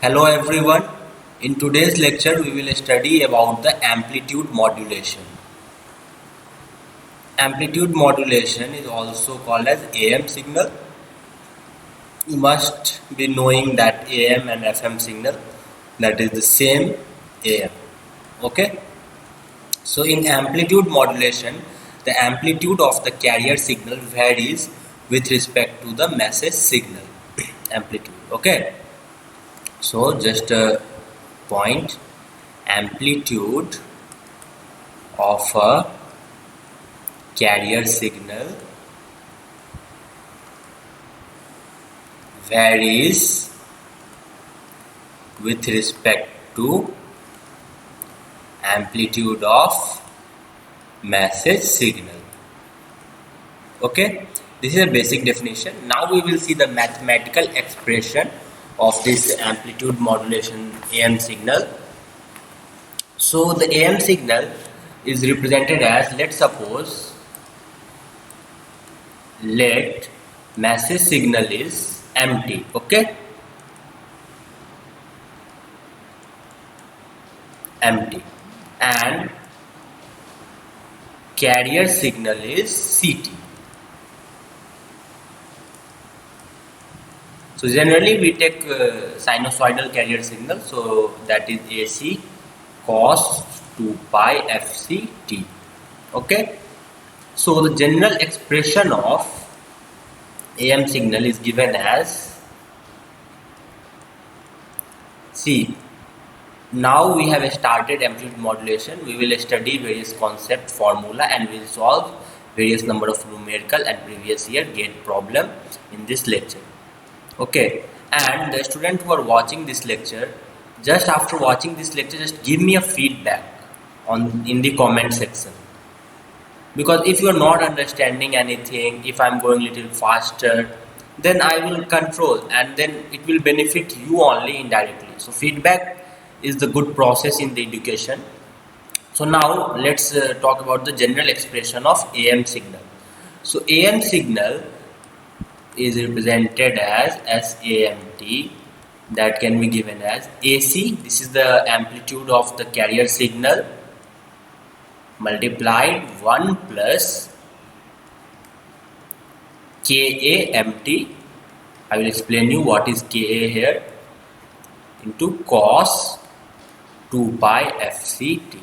Hello everyone. In today's lecture we will study about the amplitude modulation. Amplitude modulation is also called as AM signal. You must be knowing that AM and FM signal, that is the same AM. Okay. So in amplitude modulation, the amplitude of the carrier signal varies with respect to the message signal amplitude. Okay. So just a point, amplitude of a carrier signal varies with respect to amplitude of message signal. Okay, this is a basic definition. Now we will see the mathematical expression of this amplitude modulation AM signal. So the AM signal is represented as, let's suppose, let message signal is empty. Okay, empty, and carrier signal is CT. So generally we take sinusoidal carrier signal, so that is AC cos 2 pi FCT. Okay, so the general expression of AM signal is given as, see, now we have started amplitude modulation. We will study various concept formula and we will solve various number of numerical and previous year gate problem in this lecture. Okay, and the student who are watching this lecture, just after watching this lecture, just give me a feedback in the comment section, because if you are not understanding anything, if I am going little faster, then I will control and then it will benefit you only indirectly. So feedback is the good process in the education. So now let's talk about the general expression of AM signal. So AM signal is represented as SAMT, that can be given as AC, this is the amplitude of the carrier signal, multiplied 1 plus KAMT. I will explain you what is KA here, into cos 2 pi FCT.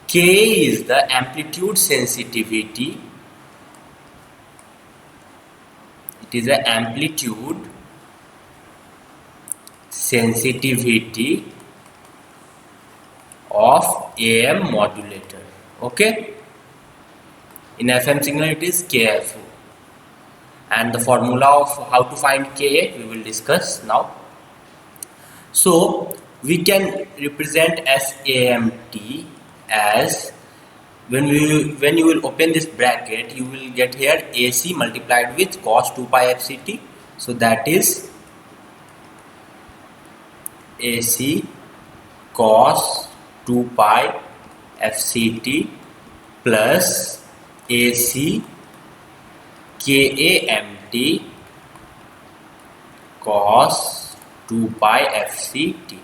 K is the amplitude sensitivity. It is the amplitude sensitivity of AM modulator. Okay, in FM signal it is KFO, and the formula of how to find KA we will discuss now. So we can represent SAMT as, when you will open this bracket, you will get here AC multiplied with cos 2 pi FCT. So that is AC cos 2 pi FCT plus AC KAMT cos 2 pi FCT.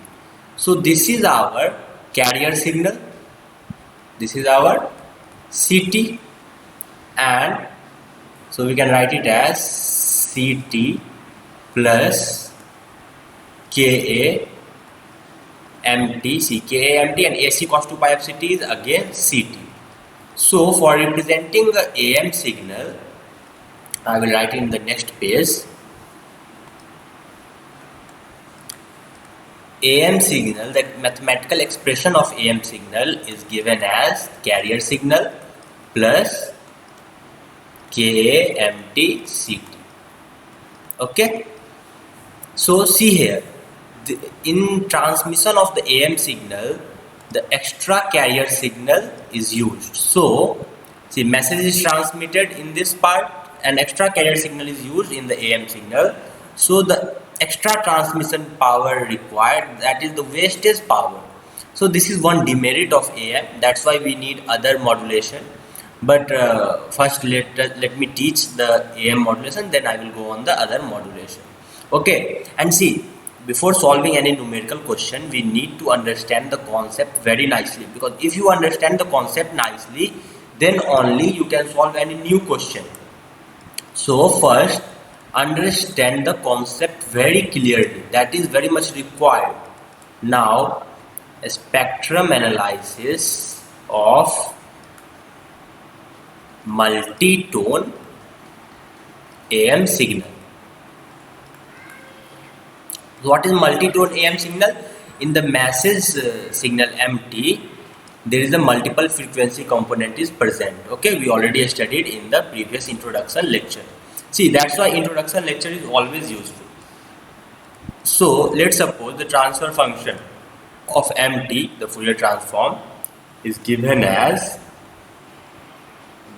So this is our carrier signal, this is our CT, and so we can write it as CT plus KAMT. See, KAMT and AC cos 2 pi FCT is again CT. So for representing the AM signal, I will write in the next page. AM signal, the mathematical expression of AM signal is given as carrier signal plus KAMT CT. Okay, so see here, in transmission of the AM signal, the extra carrier signal is used. So see, message is transmitted in this part and extra carrier signal is used in the AM signal. So the extra transmission power required, that is the wastage power. So this is one demerit of AM, that's why we need other modulation. But first let me teach the AM modulation, then I will go on the other modulation. Okay, and see, before solving any numerical question, we need to understand the concept very nicely, because if you understand the concept nicely, then only you can solve any new question. So first, understand the concept very clearly. That is very much required. Now, a spectrum analysis of multi-tone AM signal. What is multi-tone AM signal? In the message signal MT, there is a multiple frequency component is present. Okay, we already studied in the previous introduction lecture. See, that's why introduction lecture is always useful. So let's suppose the transfer function of MT, the Fourier transform, is given as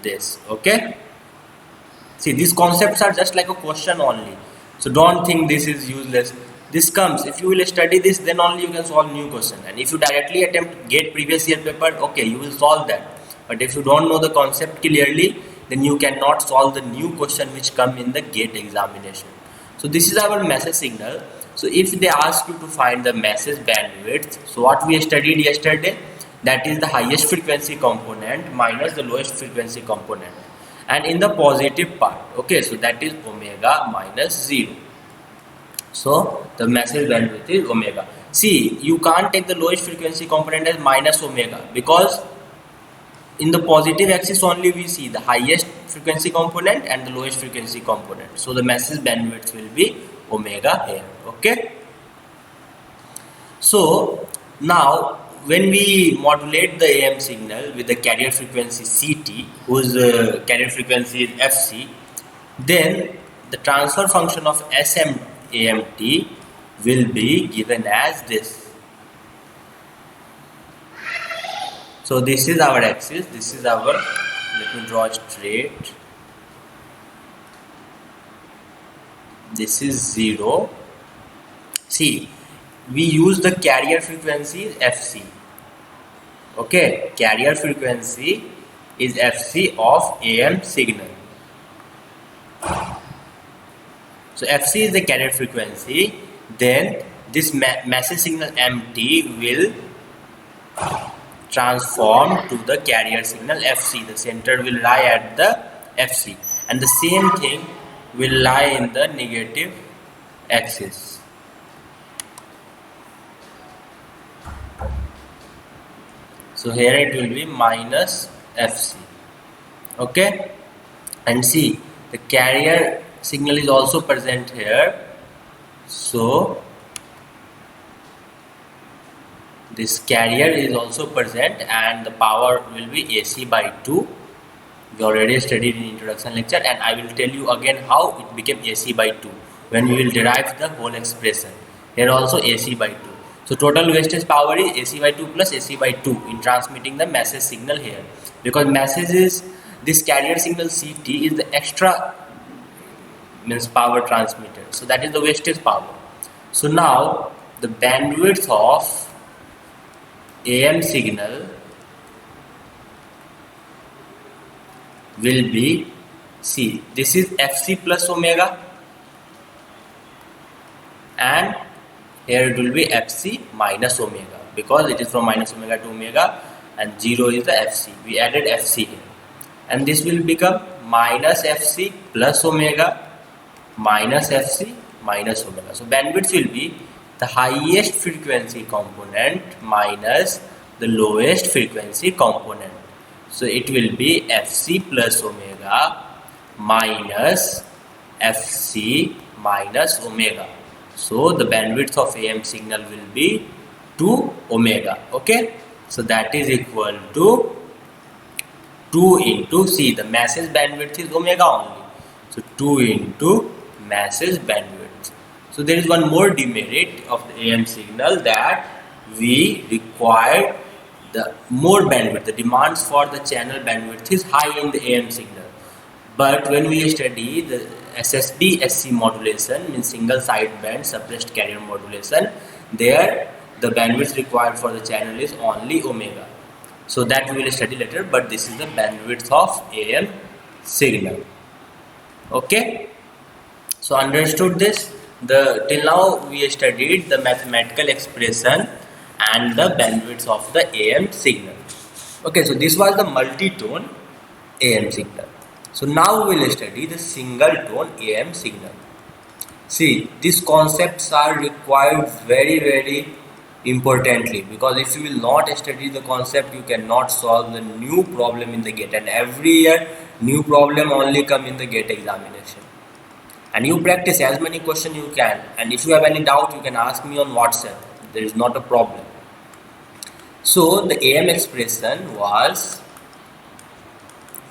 this. Okay, see, these concepts are just like a question only, so don't think this is useless. This comes, if you will study this, then only you can solve new question. And if you directly attempt GATE previous year paper, okay, you will solve that. But if you don't know the concept clearly, then you cannot solve the new question which come in the GATE examination. So this is our message signal. So if they ask you to find the message bandwidth, so what we studied yesterday, that is the highest frequency component minus the lowest frequency component, and in the positive part, okay, so that is omega minus 0. So the message bandwidth is omega. See, you can't take the lowest frequency component as minus omega, because in the positive axis only we see the highest frequency component and the lowest frequency component. So the message bandwidth will be omega here. Okay. So now when we modulate the AM signal with the carrier frequency CT, whose carrier frequency is FC, then the transfer function of SM AMT will be given as this. So this is our axis, this is our, let me draw straight, this is 0. See, we use the carrier frequency FC. Okay, carrier frequency is FC of AM signal. So FC is the carrier frequency, then this message signal MT will transform to the carrier signal FC. The center will lie at the FC, and the same thing will lie in the negative axis. So here it will be minus FC. Okay, and see, the carrier signal is also present here, so this carrier is also present, and the power will be AC by 2. We already studied in introduction lecture, and I will tell you again how it became AC by 2 when we will derive the whole expression. Here also AC by 2. So total wastage power is AC by 2 plus AC by 2 in transmitting the message signal here, because message is, this carrier signal CT is the extra means power transmitter, so that is the wastage power. So now the bandwidth of AM signal will be, see, this is FC plus omega, and here it will be FC minus omega, because it is from minus omega to omega, and 0 is the FC. We added FC here, and this will become minus FC plus omega minus FC minus omega. So bandwidth will be the highest frequency component minus the lowest frequency component. So it will be FC plus omega minus FC minus omega. So the bandwidth of AM signal will be 2 omega. Okay, so that is equal to 2 into, see, the message bandwidth is omega only, so 2 into message bandwidth. So there is one more demerit of the AM signal, that we require the more bandwidth. The demands for the channel bandwidth is high in the AM signal, but when we study the SSB SC modulation, means single sideband suppressed carrier modulation, there the bandwidth required for the channel is only omega. So that we will study later, but this is the bandwidth of AM signal. Okay, so understood this. till now we studied the mathematical expression and the bandwidth of the AM signal. Okay, so this was the multi-tone AM signal. So now we will study the single tone AM signal. See, these concepts are required very importantly, because if you will not study the concept, you cannot solve the new problem in the GATE, and every year new problem only come in the GATE examination. And you practice as many questions you can, and if you have any doubt you can ask me on WhatsApp. There is not a problem. So the AM expression was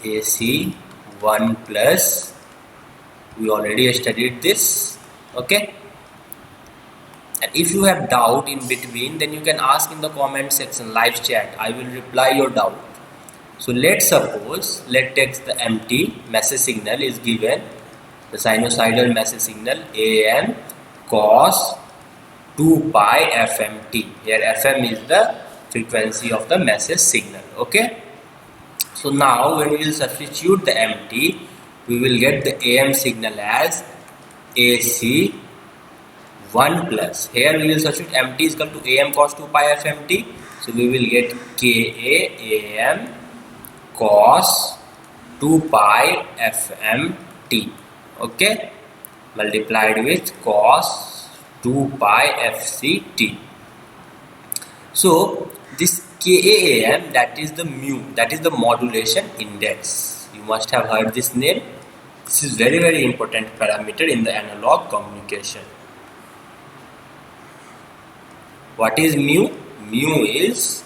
AC 1 plus, we already studied this. Okay, and if you have doubt in between, then you can ask in the comment section, live chat. I will reply your doubt. So let's suppose, let's take the empty message signal is given, the sinusoidal message signal AM cos 2 pi FMT. Here FM is the frequency of the message signal. Okay, so now when we will substitute the MT, we will get the AM signal as AC 1 plus. Here we will substitute MT is equal to AM cos 2 pi FMT. So we will get KA AM cos 2 pi FMT. Okay, multiplied with cos 2 pi FCT. So this KAAM, that is the mu, that is the modulation index. You must have heard this name. This is very important parameter in the analog communication. What is mu? Mu is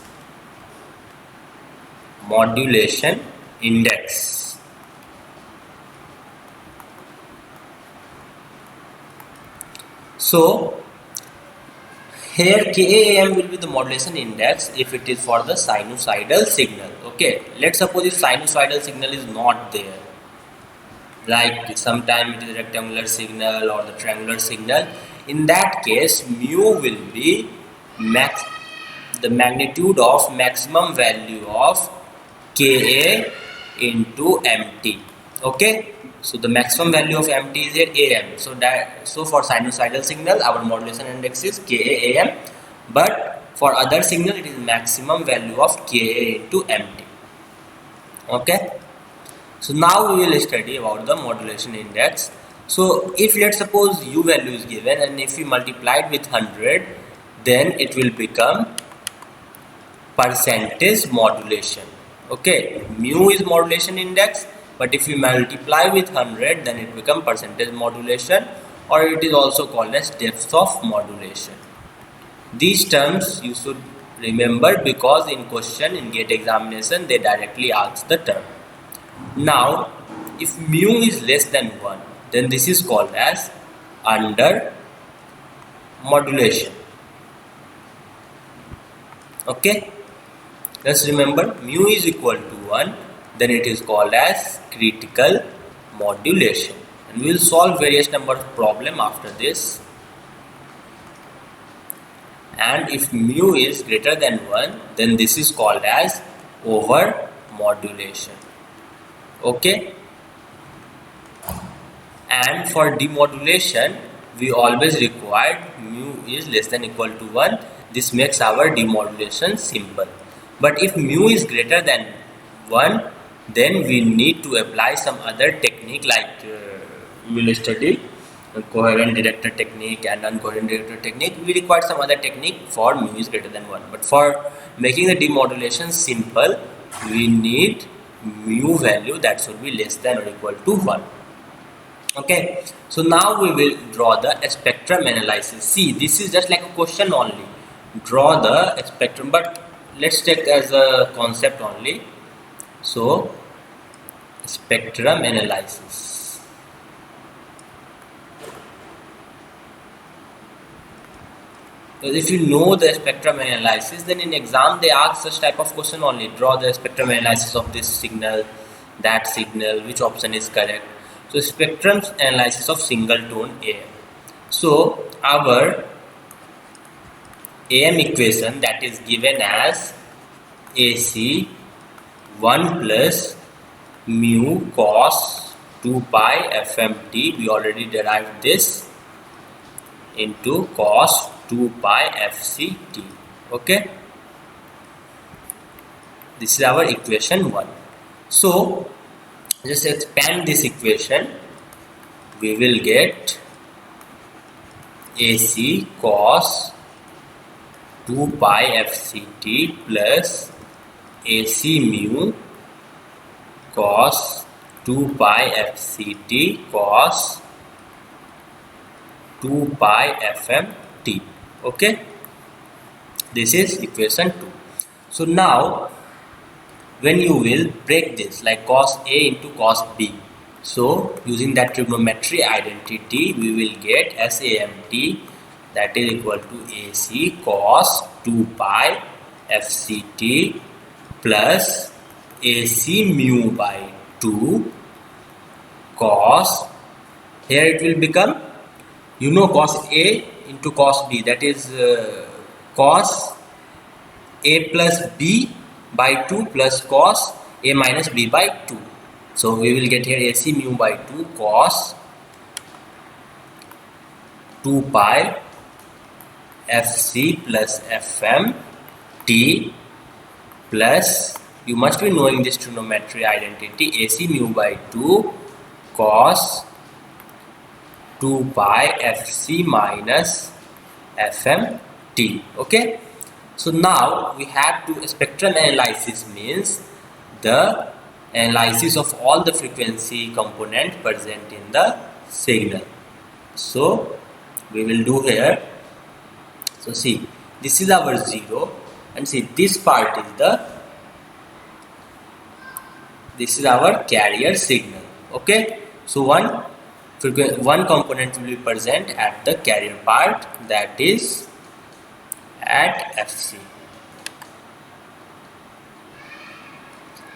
modulation index. So here KAM will be the modulation index if it is for the sinusoidal signal. Okay, let's suppose if sinusoidal signal is not there, like sometimes it is rectangular signal or the triangular signal. In that case, mu will be the magnitude of maximum value of Ka into MT. Okay, so the maximum value of MT is here AM. So for sinusoidal signal, our modulation index is KAM, but for other signal it is maximum value of Ka into MT. Okay, so now we will study about the modulation index. So if let's suppose U value is given, and if we multiply it with 100, then it will become percentage modulation. Okay, mu is modulation index, but if we multiply with 100, then it becomes percentage modulation, or it is also called as depth of modulation. These terms you should remember, because in question in GATE examination they directly ask the term. Now if mu is less than 1, then this is called as under modulation. Okay, let's remember, mu is equal to 1, then it is called as critical modulation, and we will solve various number of problem after this. And if mu is greater than 1, then this is called as over modulation. Okay, and for demodulation we always require mu is less than equal to 1. This makes our demodulation simple. But if mu is greater than 1, then we need to apply some other technique, like we will study coherent detector technique and uncoherent detector technique. We require some other technique for mu is greater than 1. But for making the demodulation simple, we need mu value that should be less than or equal to 1. Okay, so now we will draw the spectrum analysis. See, this is just like a question only. Draw the spectrum, but let's take as a concept only. So spectrum analysis. Because if you know the spectrum analysis, then in exam they ask such type of question only. Draw the spectrum analysis of this signal, that signal, which option is correct. So spectrum analysis of single tone AM. So our AM equation, that is given as AC 1 plus mu cos 2 pi FMT. We already derived this. into cos 2 pi fct. Okay, this is our equation 1. So just expand this equation, we will get AC cos 2 pi fct plus AC mu cos 2 pi fct cos 2 pi fmt. Okay, this is equation 2. So now when you will break this like cos A into cos B, so using that trigonometry identity we will get SAMT, that is equal to AC cos 2 pi fct plus AC mu by 2 cos, here it will become, you know, cos A into cos B, that is cos A plus B by 2 plus cos A minus B by 2. So we will get here AC mu by 2 cos 2 pi FC plus FM T plus, you must be knowing this trigonometry identity, AC mu by 2 cos 2 pi FC minus FM T. Okay, so now we have to, spectral analysis means the analysis of all the frequency component present in the signal. So we will do here. So see, this is our 0, and see this part is our carrier signal. Okay, so one component will be present at the carrier part, that is at FC.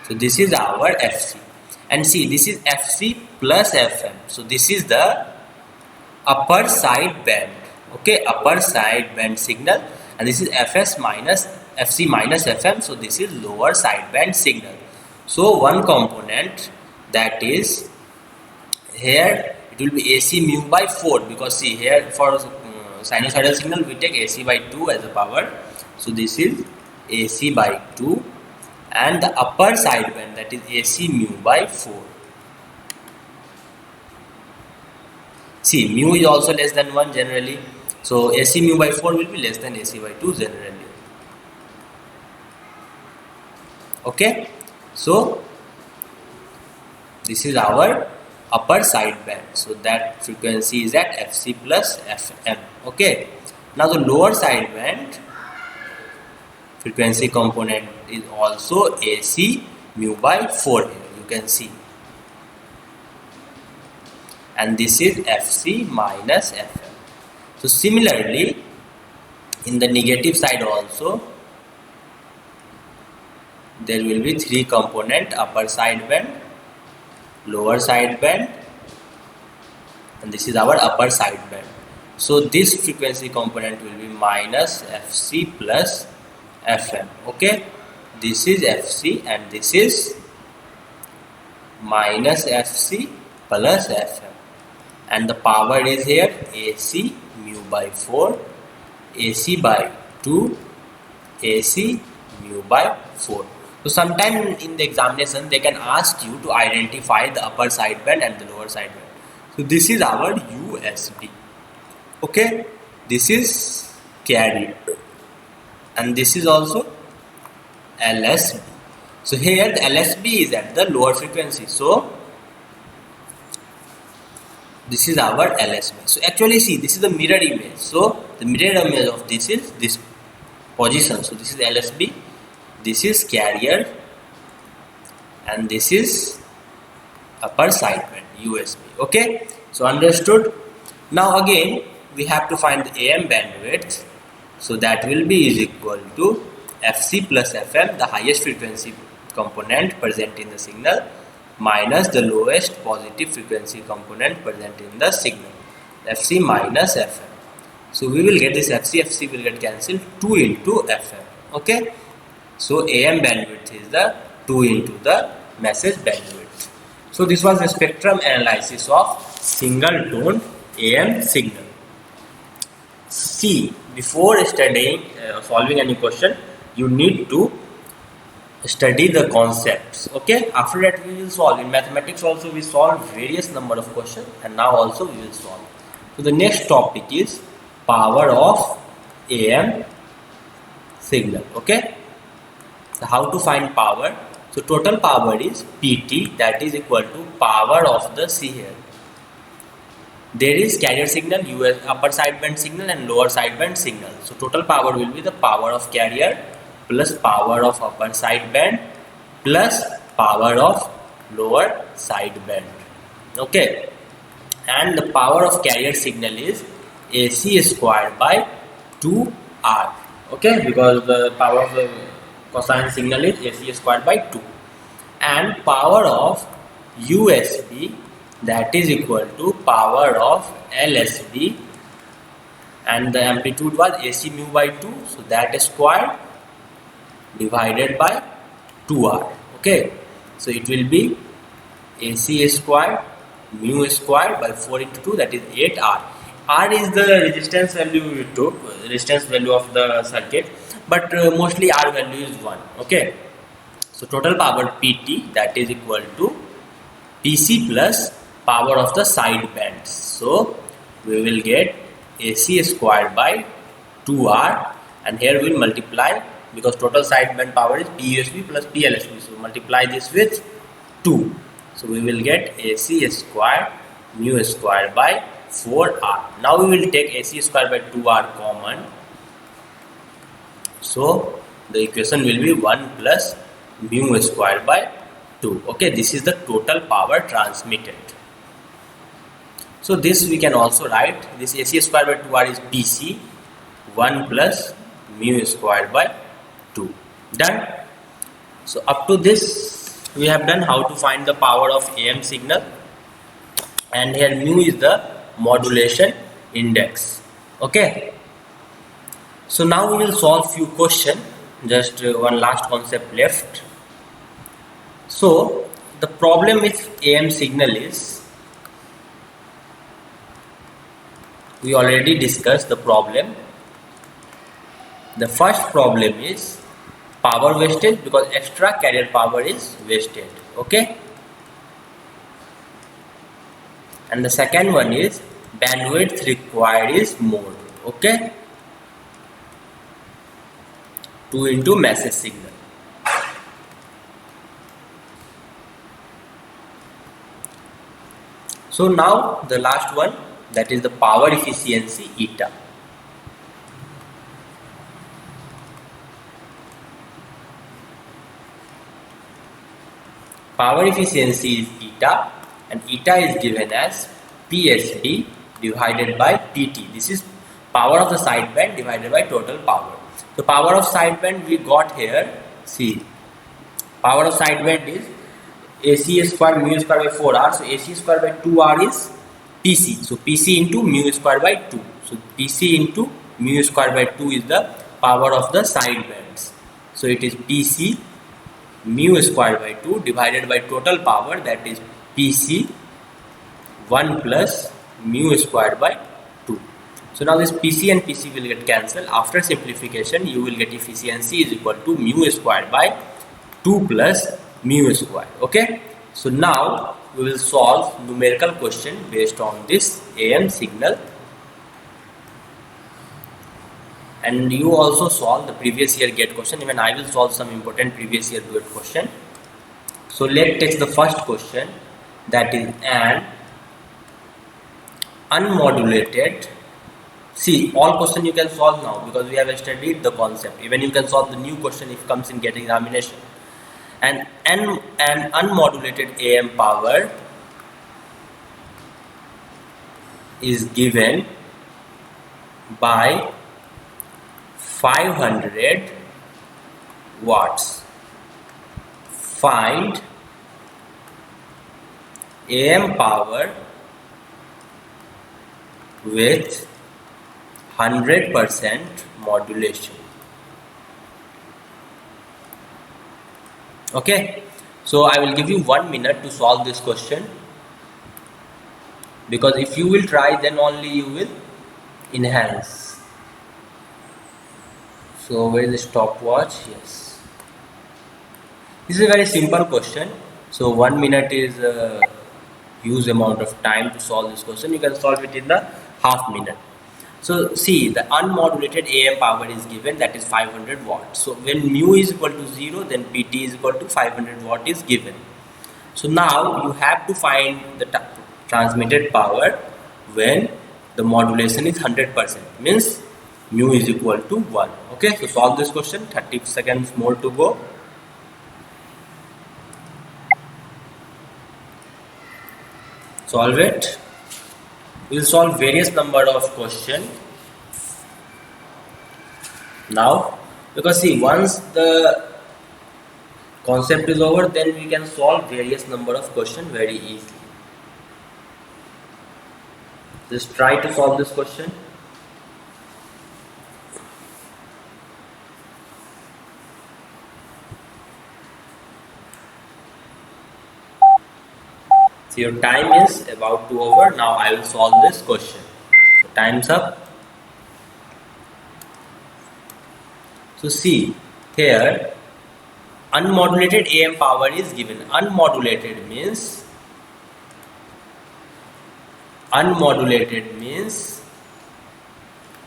So this is our FC, and see this is FC plus FM. So this is the upper side band. Okay, upper side band signal, and this is FS minus FC minus FM. So this is lower side band signal. So one component, that is here it will be AC mu by 4, because see here for sinusoidal signal we take AC by 2 as a power. So this is AC by 2, and the upper side band, that is AC mu by 4. See, mu is also less than 1 generally, so AC mu by 4 will be less than AC by 2 generally. Okay, so this is our upper side band, so that frequency is at FC plus FM. Okay, now the lower side band frequency component is also AC mu by 4 here, you can see, and this is FC minus FM. So similarly in the negative side also there will be 3 component, upper side band, lower side band, and this is our upper side band. So this frequency component will be minus FC plus FM. Okay, this is FC and this is minus FC plus FM, and the power is here AC mu by 4, AC by 2, AC mu by 4. So sometime in the examination they can ask you to identify the upper side band and the lower side band. So this is our USB. Okay, this is carrier, and this is also LSB. So here the LSB is at the lower frequency, so this is our LSB. So actually see, this is the mirror image. So the mirror image of this is this position. So this is LSB, this is carrier, and this is upper side band USB. Okay, so understood. Now again we have to find the AM bandwidth. So that will be is equal to FC plus FM, the highest frequency component present in the signal, minus the lowest positive frequency component present in the signal, FC minus FM. So we will get this FC will get cancelled, 2 into FM. Okay, so AM bandwidth is the 2 into the message bandwidth. So this was the spectrum analysis of single tone AM signal. See, before studying solving any question, you need to study the concepts. Okay, after that we will solve. In mathematics also we solve various number of questions, and now also we will solve. So the next topic is power of AM signal. Okay, so how to find power? So total power is PT, that is equal to power of the C here. There is carrier signal, US upper sideband signal and lower sideband signal. So total power will be the power of carrier plus power of upper sideband plus power of lower sideband. Okay, and the power of carrier signal is AC squared by 2R. Okay, because the power of the cosine signal is AC squared by 2, and power of USB, that is equal to power of LSB, and the amplitude was AC mu by 2, so that is squared divided by 2R. Okay, so it will be AC squared mu squared by 4 into 2, that is 8R. R is the resistance value we took, resistance value of the circuit, but mostly R value is 1. Okay, so total power PT, that is equal to PC plus power of the side bands. So we will get AC squared by 2R, and here we will multiply, because total sideband power is PUSB plus PLSB, so multiply this with 2. So we will get AC squared mu squared by 4R. Now we will take AC squared by 2R common. So the equation will be 1 plus mu squared by 2. Okay, this is the total power transmitted. So this we can also write, this AC squared by 2R is PC, 1 plus mu squared by 2. Done. So up to this we have done how to find the power of AM signal, and here mu is the modulation index. Okay, so now we will solve few questions, just one last concept left. So the problem with AM signal is, we already discussed the problem. The first problem is power wastage, because extra carrier power is wasted. Okay, and the second one is bandwidth required is more. Okay, 2 into message signal. So now the last one, that is the power efficiency eta. Power efficiency is eta, and eta is given as PSB divided by PT. This is power of the sideband divided by total power. The power of sideband we got here. See, power of sideband is AC square mu square by 4R. So AC square by 2R is PC. So PC into mu square by 2. So PC into mu square by 2 is the power of the sidebands. So it is PC mu square by 2 divided by total power, that is PC 1 plus mu square by 2. So now this PC and PC will get cancelled. After simplification you will get efficiency is equal to mu square by 2 plus mu square. Okay, so now we will solve numerical question based on this AM signal, and you also solve the previous year GATE question. Even I will solve some important previous year GATE question. So let's take the first question, that is an unmodulated. See, all question you can solve now because we have studied the concept. Even you can solve the new question if comes in GATE examination. And an unmodulated AM power is given by 500 watts. Find AM power with 100% modulation. Okay, so I will give you 1 minute to solve this question, because if you will try then only you will enhance. So where is the stopwatch? Yes. This is a very simple question. So 1 minute is a huge amount of time to solve this question. You can solve it in the half minute. So see, the unmodulated AM power is given, that is 500 watts. So when mu is equal to 0, then PT is equal to 500 watt is given. So now you have to find the transmitted power when the modulation is 100%, means mu is equal to 1. Okay, so solve this question. 30 seconds more to go. Solve it. We will solve various number of question now, because see, once the concept is over, then we can solve various number of question very easily. Just try to solve this question. So your time is about to over. Now I will solve this question. So time's up. So see here, unmodulated AM power is given. Unmodulated means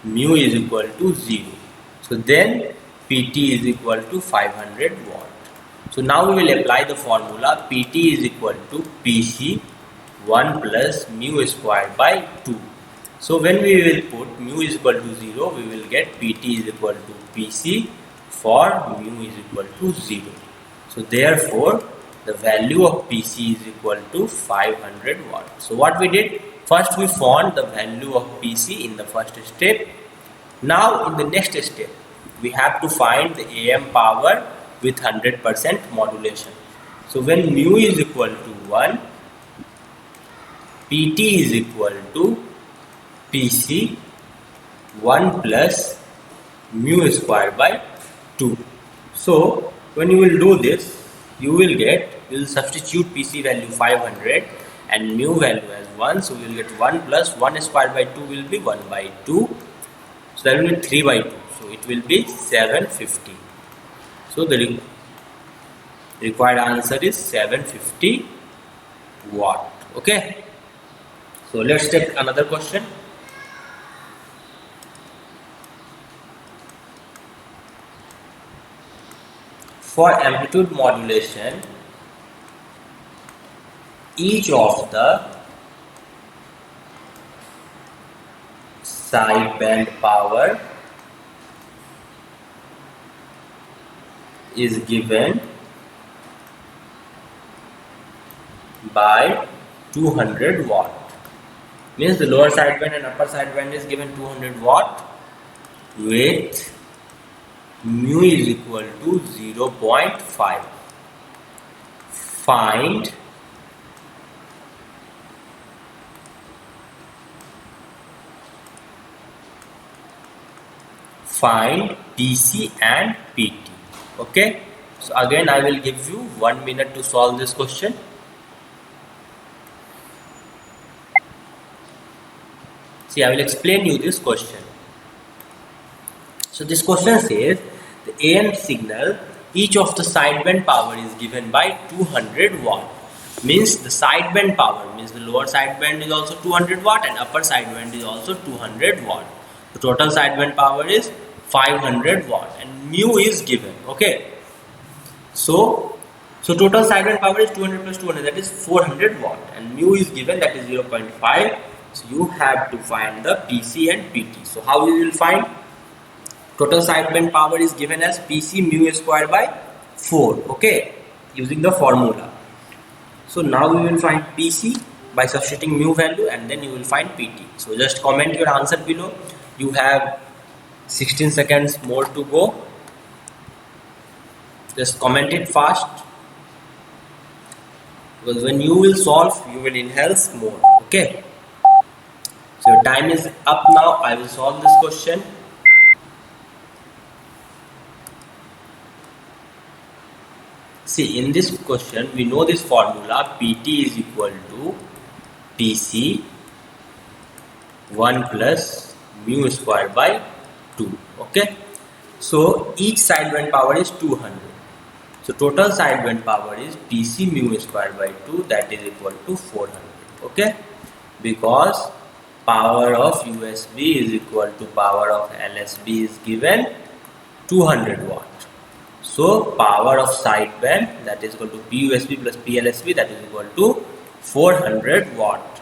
mu is equal to 0. So then PT is equal to 500 watt. So now we will apply the formula. PT is equal to PC 1 plus mu squared by 2. So when we will put mu is equal to 0, we will get PT is equal to PC for mu is equal to 0. So therefore the value of PC is equal to 500 watt. So what we did, first we found the value of PC in the first step. Now in the next step we have to find the AM power with 100% modulation. So when mu is equal to 1, PT is equal to PC 1 plus mu square by 2. So when you will do this, you will substitute PC value 500 and mu value as 1. So we will get 1 plus 1 squared by 2 will be 1 by 2. So that will be 3 by 2. So it will be 750. So the required answer is 750 watt. Okay. So let's take another question. For amplitude modulation, each of the sideband power is given by 200 watt. Means the lower sideband and upper sideband is given 200 watt with mu is equal to 0.5. Find PC and PT. Okay, so again I will give you 1 minute to solve this question. See, I will explain you this question. So this question says the AM signal, each of the sideband power is given by 200 watt. Means the sideband power, means the lower sideband is also 200 watt and upper sideband is also 200 watt. The total sideband power is 500 watt and mu is given. Okay. So total sideband power is 200 plus 200, that is 400 watt, and mu is given, that is 0.5. So you have to find the PC and PT. So how you will find? Total sideband power is given as PC mu squared by 4. Okay, using the formula. So now we will find PC by substituting mu value, and then you will find PT. So just comment your answer below. You have 16 seconds more to go. Just comment it fast, because when you will solve, you will enhance more. Okay. So your time is up now. I will solve this question. See, in this question, we know this formula. PT is equal to PC 1 plus mu squared by 2. Okay. So each sideband power is 200. So total sideband power is PC mu square by 2, that is equal to 400. Okay, because power of USB is equal to power of LSB is given 200 watt. So power of sideband, that is equal to PUSB plus PLSB, that is equal to 400 watt.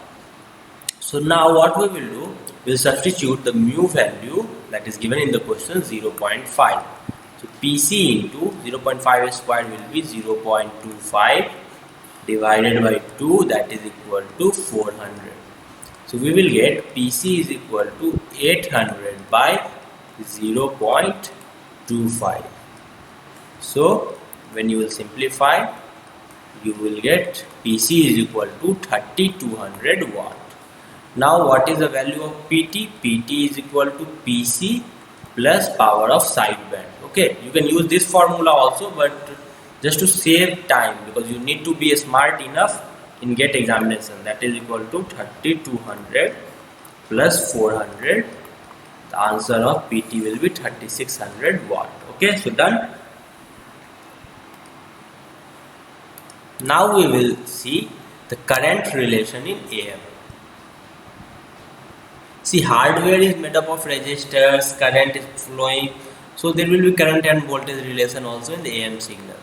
So now what we will do, we will substitute the mu value that is given in the question 0.5. So PC into 0.5 square will be 0.25 divided by 2, that is equal to 400. So we will get PC is equal to 800 by 0.25. So when you will simplify, you will get PC is equal to 3200 watt. Now what is the value of PT? PT is equal to PC plus power of sideband. Okay, you can use this formula also, but just to save time, because you need to be smart enough in GATE examination, that is equal to 3200 plus 400. The answer of PT will be 3600 watt. Okay, so done. Now we will see the current relation in AM. See, hardware is made up of resistors, current is flowing, so there will be current and voltage relation also in the AM signal.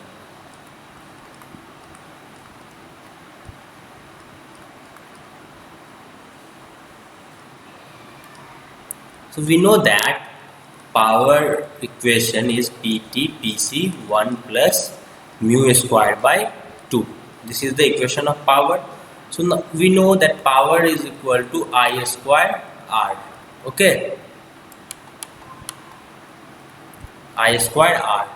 So we know that power equation is PT PC 1 plus mu square by 2. This is the equation of power. So now we know that power is equal to I square R. Okay, I square R.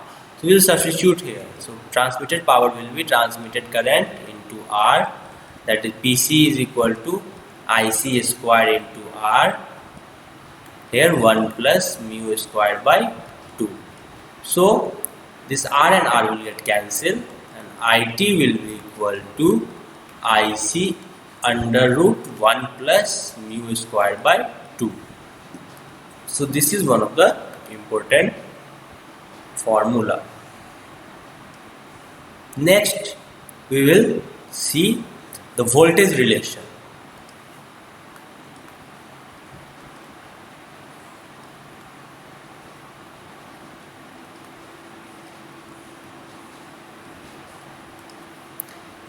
So we will substitute here. So transmitted power will be transmitted current into R, that is PC is equal to IC square into R. Here 1 plus mu square by 2. So this R and R will get cancelled, and IT will be equal to IC under root 1 plus mu square by 2. So this is one of the important formula. Next we will see the voltage relation.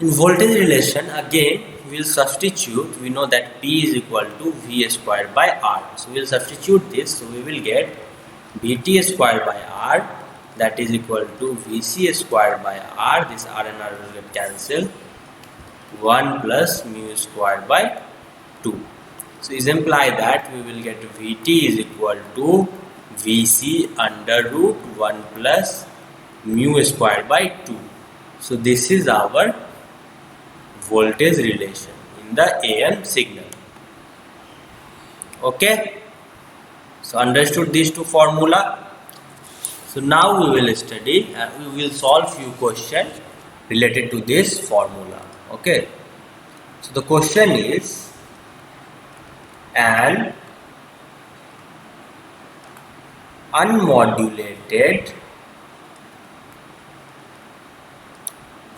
In voltage relation, again we will substitute. We know that P is equal to V square by R. So we will substitute this. So we will get Vt square by R, that is equal to Vc square by R. This R and R will get cancelled. 1 plus mu square by 2. So is imply that we will get Vt is equal to Vc under root 1 plus mu square by 2. So this is our voltage relation in the AM signal. Okay, so understood these two formula. So now we will study and we will solve few questions related to this formula. Okay, so the question is, an unmodulated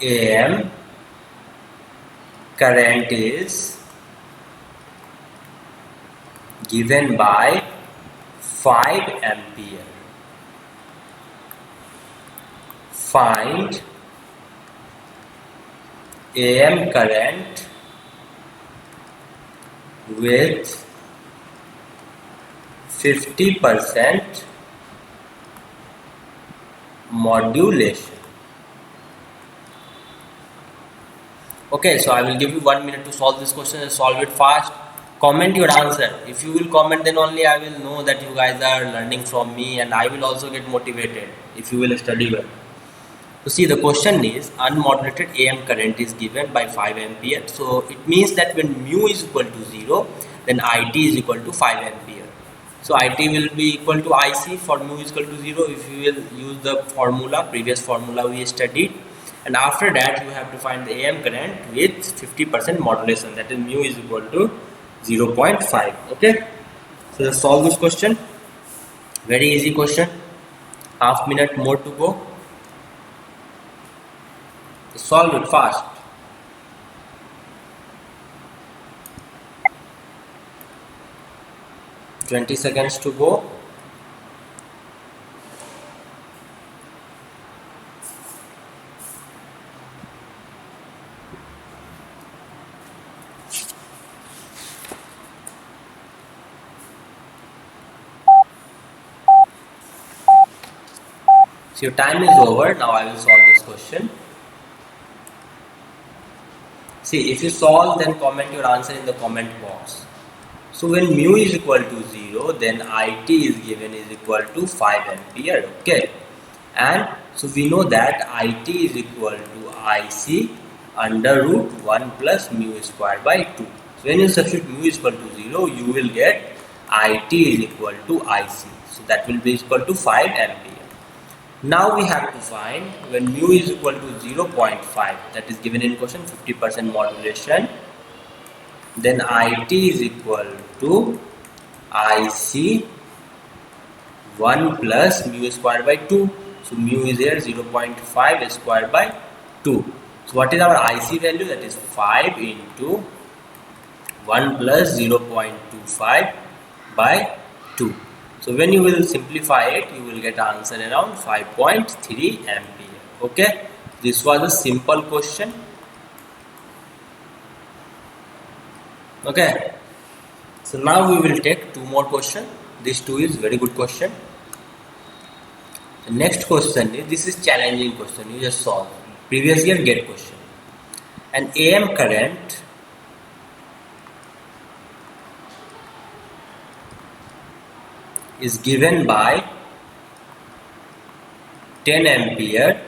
AM current is given by 5 ampere. Find AM current with 50% modulation. Okay, so I will give you 1 minute to solve this question and solve it fast. Comment your answer. If you will comment, then only I will know that you guys are learning from me, and I will also get motivated if you will study well. So see, the question is, unmodulated AM current is given by 5 ampere. So it means that when mu is equal to 0, then IT is equal to 5 ampere. So IT will be equal to IC for mu is equal to 0 if you will use the formula, previous formula we studied. And after that you have to find the AM current with 50% modulation, that is mu is equal to 0.5. Okay, so let's solve this question. Very easy question. Half minute more to go. Solve it fast. Twenty seconds to go. So your time is over. Now I will solve this question. See, if you solve, then comment your answer in the comment box. So when mu is equal to 0, then IT is given is equal to 5 ampere. Okay. And so we know that IT is equal to IC under root 1 plus mu square by 2. So when you substitute mu is equal to 0, you will get IT is equal to IC. So that will be equal to 5 ampere. Now we have to find when mu is equal to 0.5, that is given in question, 50% modulation, then IT is equal to IC 1 plus mu square by 2. So mu is here 0.5 square by 2. So what is our IC value? That is 5 into 1 plus 0.25 by 2. So when you will simplify it, you will get answer around 5.3 ampere. Okay, this was a simple question. Okay, so now we will take two more questions. This two is very good question. The next question is, this is challenging question. You just solve previous year GATE question. An AM current is given by 10 ampere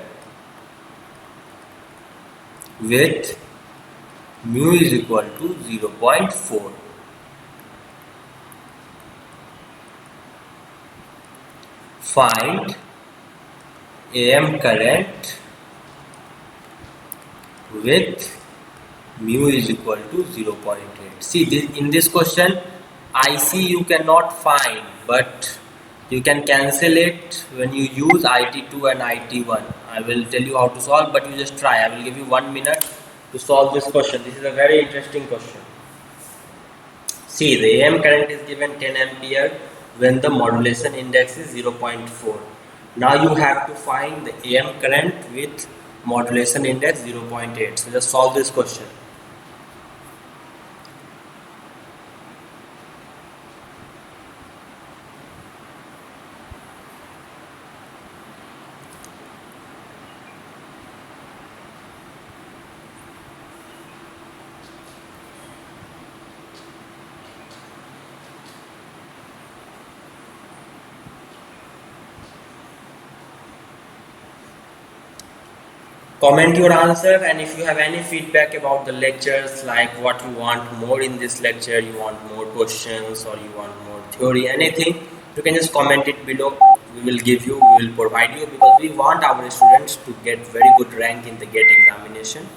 with mu is equal to 0.4. Find AM current with mu is equal to 0.8. See, in this question, IC you cannot find, but you can cancel it when you use IT2 and IT1. I will tell you how to solve, but you just try. I will give you 1 minute to solve this question. This is a very interesting question. See, the AM current is given 10 ampere when the modulation index is 0.4. Now you have to find the AM current with modulation index 0.8. So just solve this question. Comment your answer, and if you have any feedback about the lectures, like what you want more in this lecture, you want more questions or you want more theory, anything, you can just comment it below. We will give you, we will provide you, because we want our students to get very good rank in the GATE examination.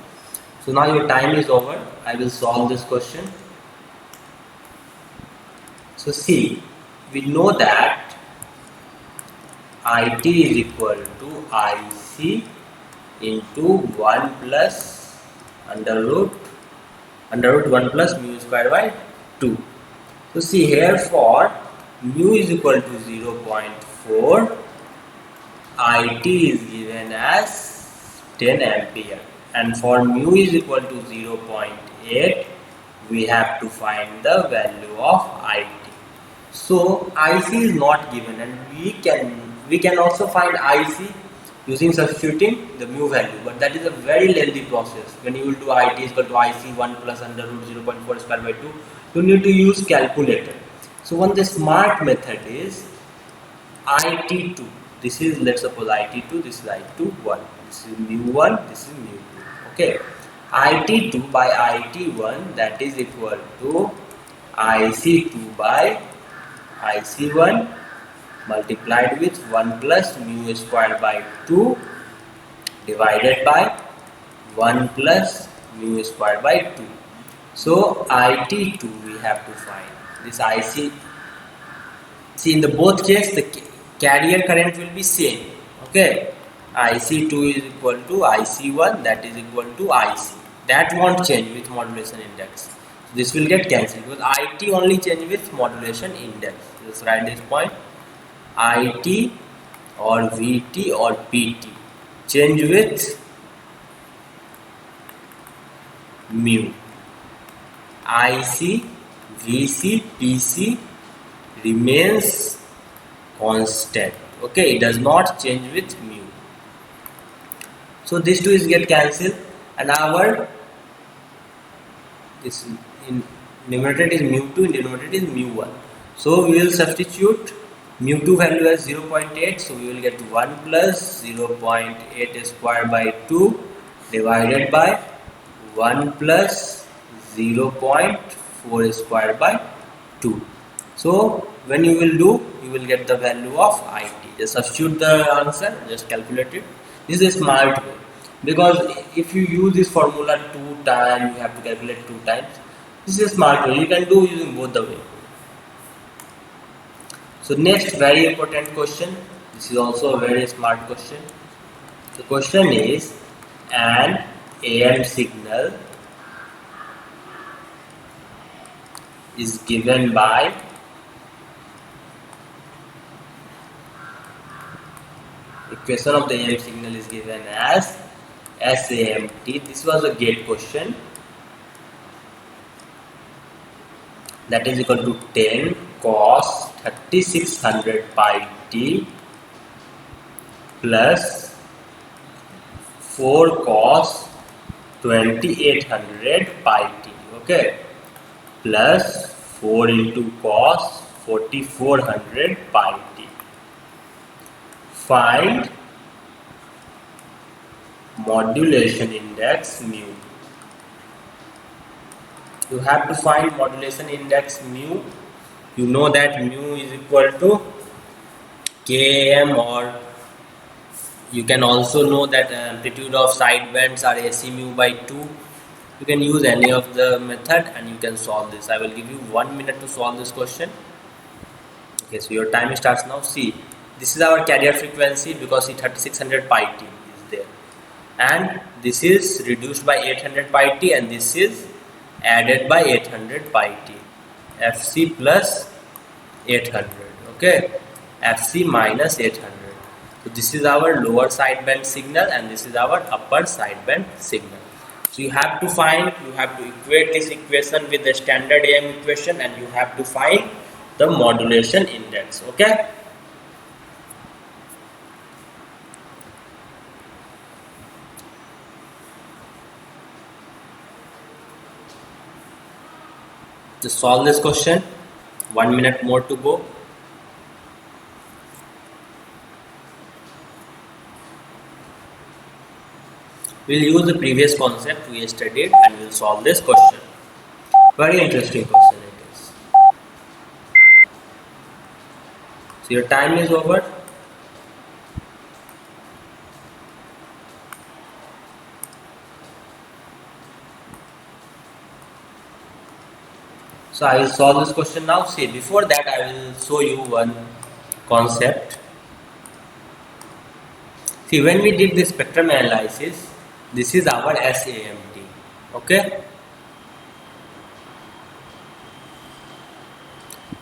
So now your time is over. I will solve this question. So see, we know that IT is equal to IC into 1 plus under root 1 plus mu square by 2. So see here, for mu is equal to 0.4, IT is given as 10 ampere, and for mu is equal to 0.8, we have to find the value of IT. So IC is not given, and we can also find IC using substituting the mu value, but that is a very lengthy process. When you will do IT is equal to IC 1 plus under root 0.4 square by 2, you need to use calculator. So one the smart method is IT2. This is, let's suppose IT2, this is IT2 1, this is mu 1, this is mu 2. Okay, IT2 by IT1, that is equal to IC2 by IC1 multiplied with 1 plus mu square by 2 divided by 1 plus mu square by 2. So IT2 we have to find. This IC, see, in the both case, carrier current will be same. Okay, IC2 is equal to IC1, that is equal to IC. That won't change with modulation index. This will get cancelled because IT only change with modulation index. Just write this point. IT or VT or PT change with mu. IC, VC, PC remains constant. Okay, it does not change with mu. So this two is get cancelled, and our this in numerator is mu2, in denominator is mu1. So we will substitute mu2 value as 0.8. So we will get 1 plus 0.8 square by 2 divided by 1 plus 0.4 square by 2. So when you will do, you will get the value of IT. Just substitute the answer, just calculate it. This is a smart way, because if you use this formula 2 times, you have to calculate 2 times. This is a smart way. You can do using both the way. So next very important question. This is also a very smart question. The question is, an AM signal is given by equation of the AM signal is given as SAMT. This was a gate question. That is equal to 10 cos 3600 pi t plus 4 cos 2800 pi t. Okay, plus 4 into cos 4400 pi t. Find modulation index mu. You have to find modulation index mu. You know that mu is equal to Km, or you can also know that amplitude of side bands are AC mu by 2. You can use any of the method and you can solve this. I will give you 1 minute to solve this question. Okay, so your time starts now. See, this is our carrier frequency because 3600 pi t is there, and this is reduced by 800 pi t, and this is added by 800 pi t. FC plus 800. Okay, FC minus 800. So this is our lower sideband signal and this is our upper sideband signal. So you have to equate this equation with the standard AM equation, and you have to find the modulation index. Okay. To solve this question, 1 minute more to go. We'll use the previous concept we studied and we'll solve this question. Very interesting question it is. So your time is over. So I will solve this question now. See, before that I will show you one concept. See, when we did the spectrum analysis, this is our SAMT. Okay.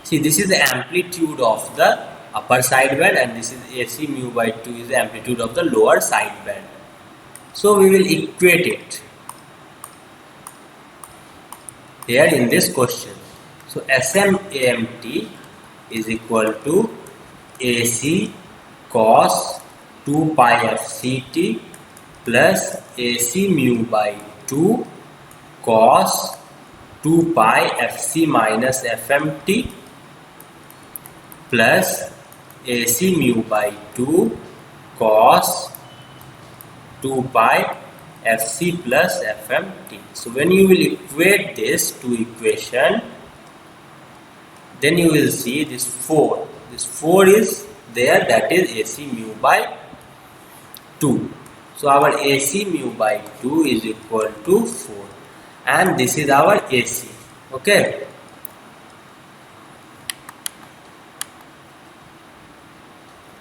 See, this is the amplitude of the upper sideband, and this is AC mu by 2 is the amplitude of the lower sideband. So we will equate it here in this question. So SMAMT is equal to AC cos 2 pi FCT plus AC mu by 2 cos 2 pi FC minus FMT plus AC mu by 2 cos 2 pi FC plus FMT. So when you will equate this to equation, then you will see this 4. This 4 is there, that is AC mu by 2. So our AC mu by 2 is equal to 4, and this is our AC. Okay.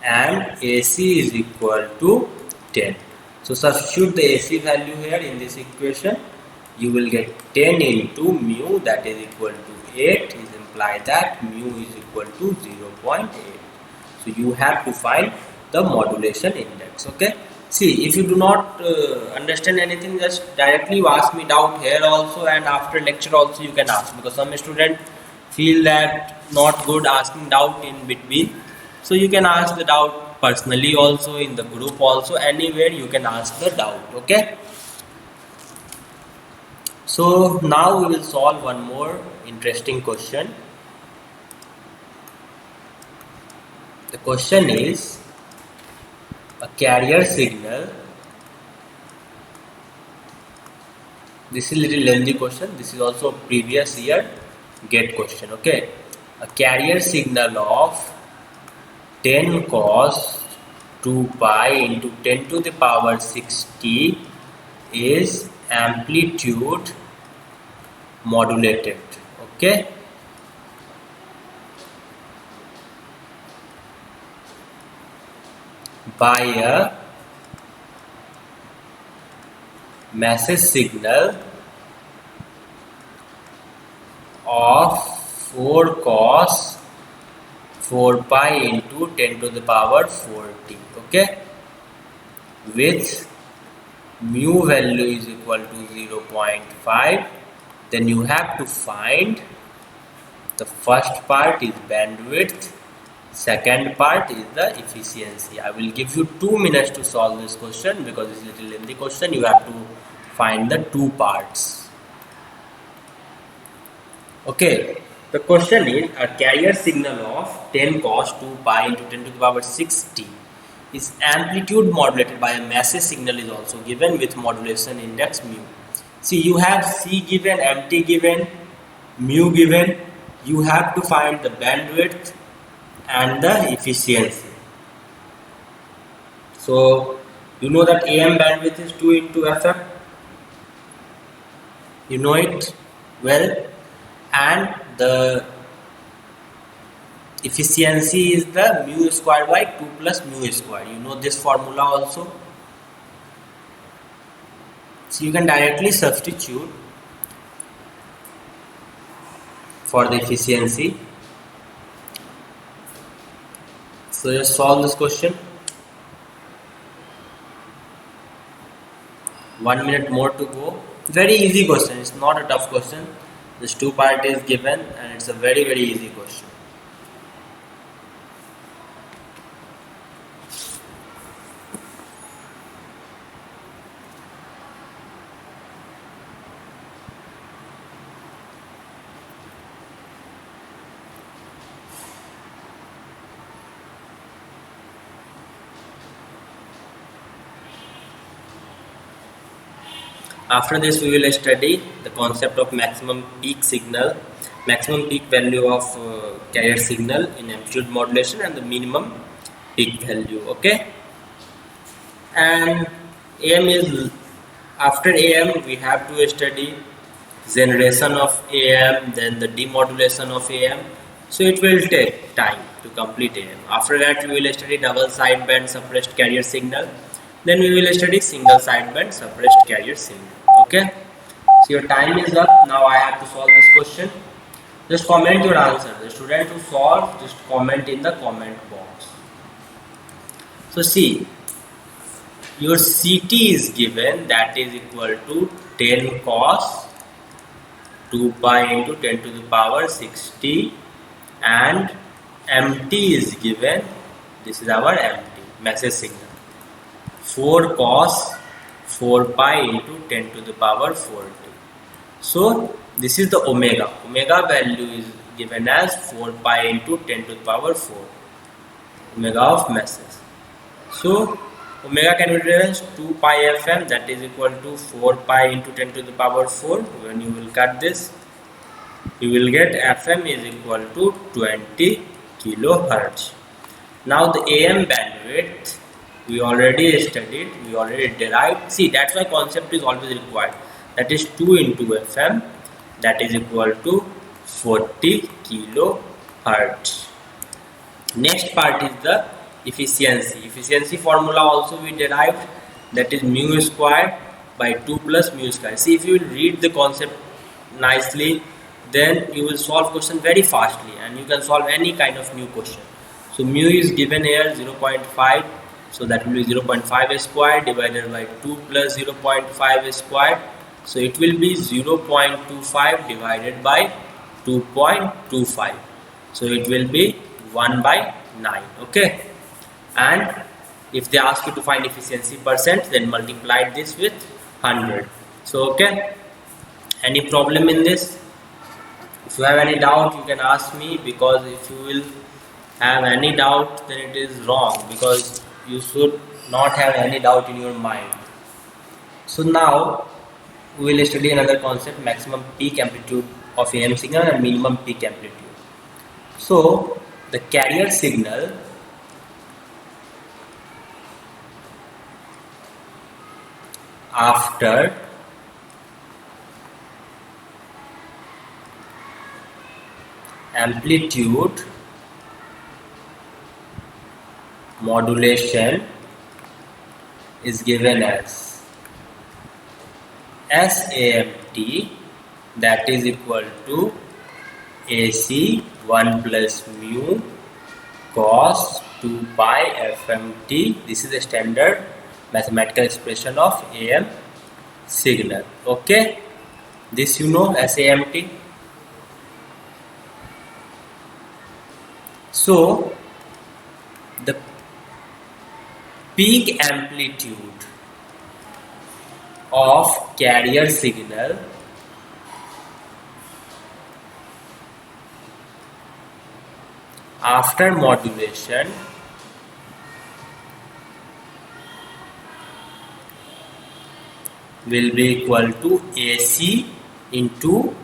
and AC is equal to 10. So substitute the AC value here in this equation. You will get 10 into mu, that is equal to 8, is imply that mu is equal to 0.8. So you have to find the modulation index. Okay. See, if you do not understand anything, just directly you ask me doubt here also, and after lecture also you can ask, because some students feel that not good asking doubt in between. So you can ask the doubt personally also, in the group also, anywhere you can ask the doubt. Okay. So now we will solve one more interesting question. The question is a carrier signal. This is a little lengthy question. This is also a previous year GATE question. Okay. A carrier signal of 10 cos 2 pi into 10 to the power 60 is amplitude modulated. Okay. By a message signal of 4 cos 4 pi into 10 to the power 40. Okay, with mu value is equal to 0.5. Then you have to find the first part is bandwidth, second part is the efficiency. I will give you 2 minutes to solve this question, because it's a little lengthy question. You have to find the two parts. Okay, the question is a carrier signal of 10 cos 2 pi into 10 to the power 60 is amplitude modulated by a message signal is also given with modulation index mu. See, you have C given, MT given, mu given. You have to find the bandwidth and the efficiency. So you know that AM bandwidth is 2 into FM. You know it well. And the efficiency is the mu square by 2 plus mu square. You know this formula also. So you can directly substitute for the efficiency. So just solve this question. 1 minute more to go. Very easy question. It's not a tough question. This two part is given and it's a very easy question. After this, we will study the concept of maximum peak signal, maximum peak value of carrier signal in amplitude modulation, and the minimum peak value. Okay, and AM is, after AM we have to study generation of AM, then the demodulation of AM. So it will take time to complete AM. After that, we will study double sideband suppressed carrier signal. Then we will study single sideband suppressed carrier signal. Okay, so your time is up. Now I have to solve this question. Just comment your answer. The student who solve, just comment in the comment box. So see, your CT is given, that is equal to 10 cos 2 pi into 10 to the power 60, and MT is given, this is our MT, message signal, 4 cos 4 pi into 10 to the power 40. So this is the omega. Omega value is given as 4 pi into 10 to the power 4. Omega of message. So omega can be written as 2 pi FM, that is equal to 4 pi into 10 to the power 4. When you will cut this, you will get FM is equal to 20 kilohertz. Now the AM bandwidth, we already studied, we already derived. See, that's why concept is always required. That is 2 into FM, that is equal to 40 kilohertz. Next part is the Efficiency formula also we derived, that is mu square by 2 plus mu square. See, if you will read the concept nicely, then you will solve question very fastly and you can solve any kind of new question. So mu is given here 0.5, so that will be 0.5 square divided by 2 plus 0.5 square, so it will be 0.25 divided by 2.25, so it will be 1 by 9. Okay, and if they ask you to find efficiency percent, then multiply this with 100. So okay, any problem in this? If you have any doubt, you can ask me, because if you will have any doubt, then it is wrong, because you should not have any doubt in your mind. So now we will study another concept, maximum peak amplitude of AM signal and minimum peak amplitude. So the carrier signal after amplitude modulation is given as SAMT, that is equal to AC 1 plus mu cos 2 pi FMT. This is the standard mathematical expression of AM signal. Okay, this you know, SAMT. So the peak amplitude of carrier signal after modulation will be equal to AC into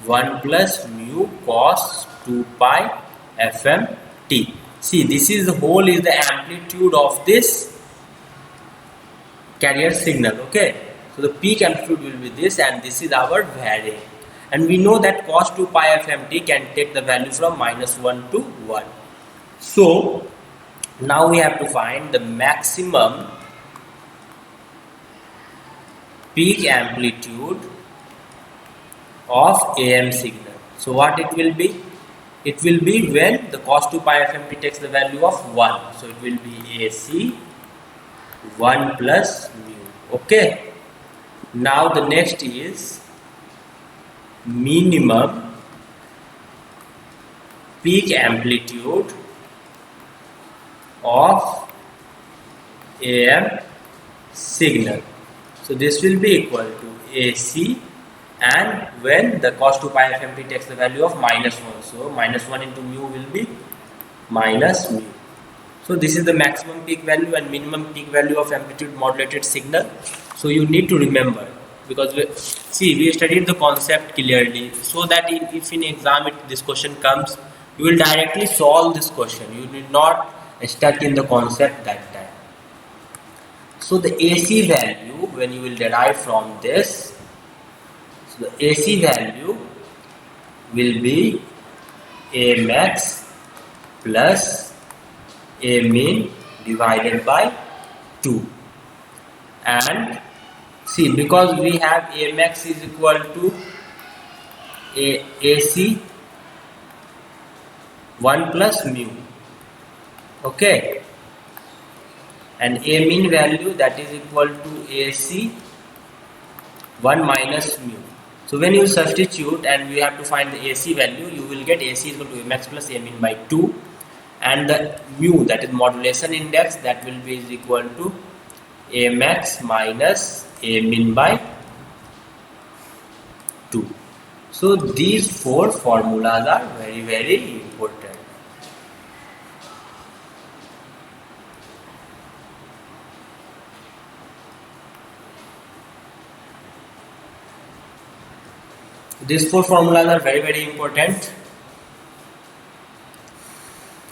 1 plus mu cos 2 pi FMT. See, this is the whole is the amplitude of this carrier signal. Okay, so the peak amplitude will be this, and this is our variance. And we know that cos 2 pi FMT can take the value from -1 to 1. So now we have to find the maximum peak amplitude of AM signal. So what it will be? It will be when the cos 2 pi FMT takes the value of 1. So it will be AC 1 plus mu. Okay. Now the next is minimum peak amplitude of AM signal. So this will be equal to AC, and when the cos 2 pi FMT takes the value of -1, so -1 into mu will be minus mu. So this is the maximum peak value and minimum peak value of amplitude modulated signal. So you need to remember, because we studied the concept clearly, so that if in exam this question comes, you will directly solve this question. You need not stuck in the concept that time. So the AC value, when you will derive from this, so the AC value will be A max plus A min divided by 2. And see, because we have A max is equal to AC 1 plus mu. Okay. And A min value, that is equal to AC 1 minus mu. So when you substitute and we have to find the AC value, you will get AC is equal to A max plus A min by 2, and the mu, that is modulation index, that will be is equal to A max minus A min by 2. So these four formulas are very, very important. These four formulas are very, very important.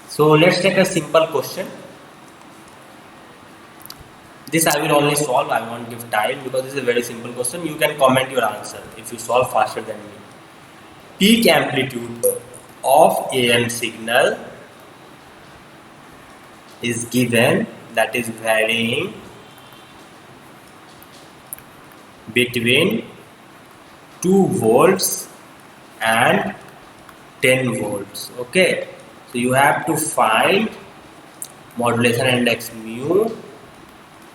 So let's take a simple question. This I will only solve, I won't give time, because this is a very simple question. You can comment your answer if you solve faster than me. Peak amplitude of AM signal is given, that is varying between 2 volts and 10 volts. Okay, so you have to find modulation index mu,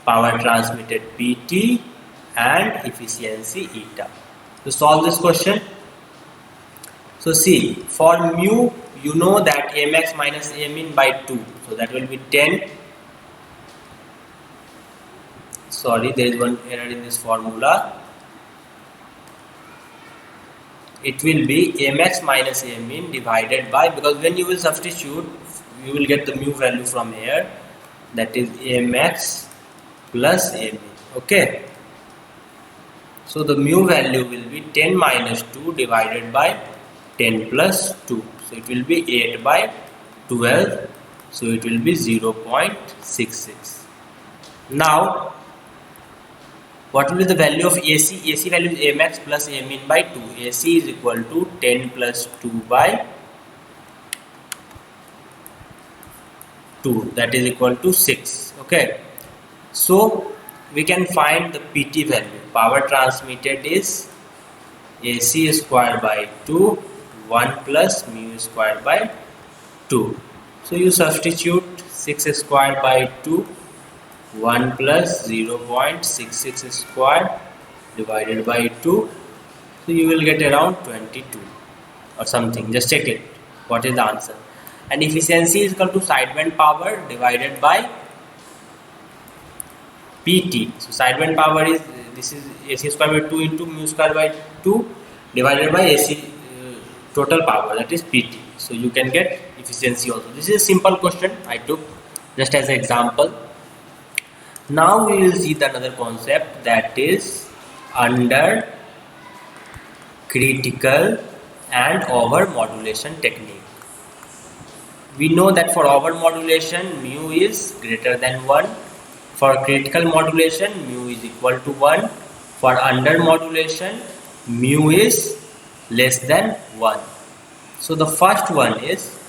power transmitted Pt, and efficiency eta. To solve this question, so see, for mu you know that Amax minus Amin by 2, so that will be 10. Sorry, there is one error in this formula. It will be Amax minus Amin divided by, because when you will substitute, you will get the mu value from here, that is Amax plus Amin. Okay, so the mu value will be 10 minus 2 divided by 10 plus 2, so it will be 8 by 12, so it will be 0.66. Now what will be the value of AC? AC value is Amax plus Amin by 2. AC is equal to 10 plus 2 by 2, that is equal to 6. Okay, so we can find the PT value. Power transmitted is AC square by 2, 1 plus mu square by 2. So you substitute 6 square by 2, 1 plus 0.66 square divided by 2, so you will get around 22 or something. Just check it, what is the answer. And efficiency is equal to sideband power divided by PT. So sideband power is, this is AC square by 2 into mu square by 2 divided by AC total power, that is PT. So you can get efficiency also. This is a simple question I took just as an example. Now we will see another concept, that is under critical and over modulation technique. We know that for over modulation mu is greater than 1, for critical modulation mu is equal to 1, for under modulation mu is less than 1. So the first one is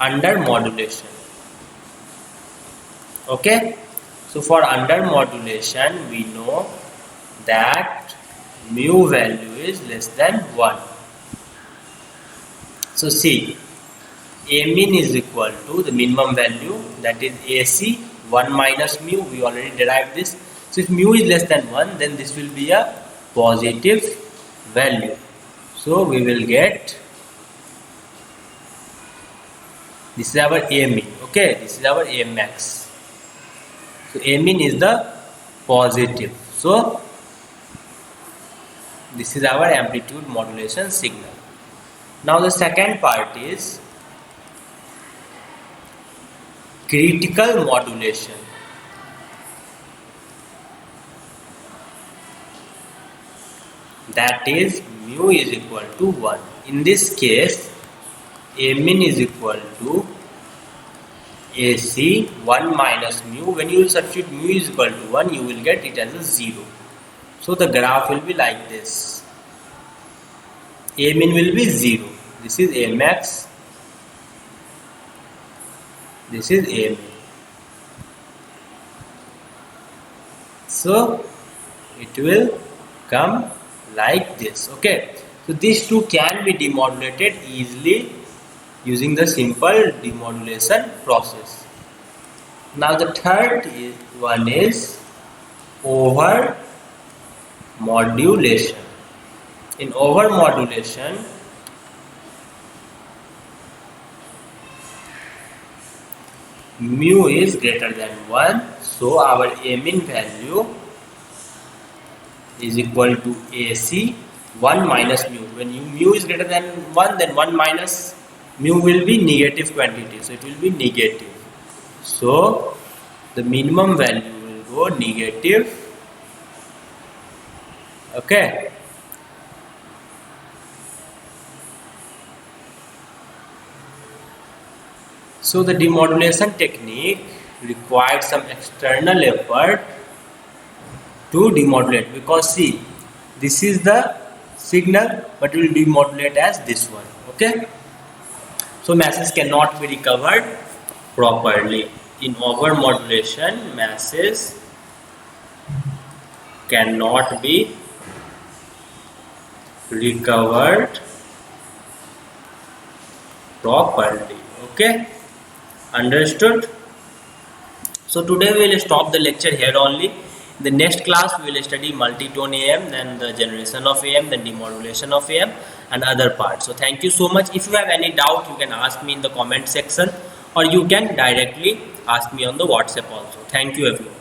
under modulation. Okay, so for under modulation we know that mu value is less than 1. So see, Amin is equal to the minimum value, that is AC 1 minus mu, we already derived this. So if mu is less than 1, then this will be a positive value. So we will get, this is our Amin. Okay, this is our Amax. So Amin is the positive. So this is our amplitude modulation signal. Now the second part is critical modulation. That is mu is equal to 1. In this case, Amin is equal to AC 1 minus mu. When you will substitute mu is equal to 1, you will get it as a 0. So the graph will be like this. Amin will be 0. This is Amax. This is Amin. So it will come like this. Okay. So these two can be demodulated easily using the simple demodulation process. Now the third one is over modulation. In over modulation, mu is greater than 1, so our Amin value is equal to AC 1 minus mu. When mu is greater than 1, then 1 minus mu will be negative quantity, so it will be negative. So the minimum value will go negative. Okay. So the demodulation technique required some external effort to demodulate, because see, this is the signal but will demodulate as this one. Okay. So So masses cannot be recovered properly. In overmodulation, masses cannot be recovered properly. Okay, understood? So today we will stop the lecture here only. In the next class we will study multitone AM, then the generation of AM, then demodulation of AM and other parts. So thank you so much. If you have any doubt, you can ask me in the comment section, or you can directly ask me on the WhatsApp also. Thank you everyone.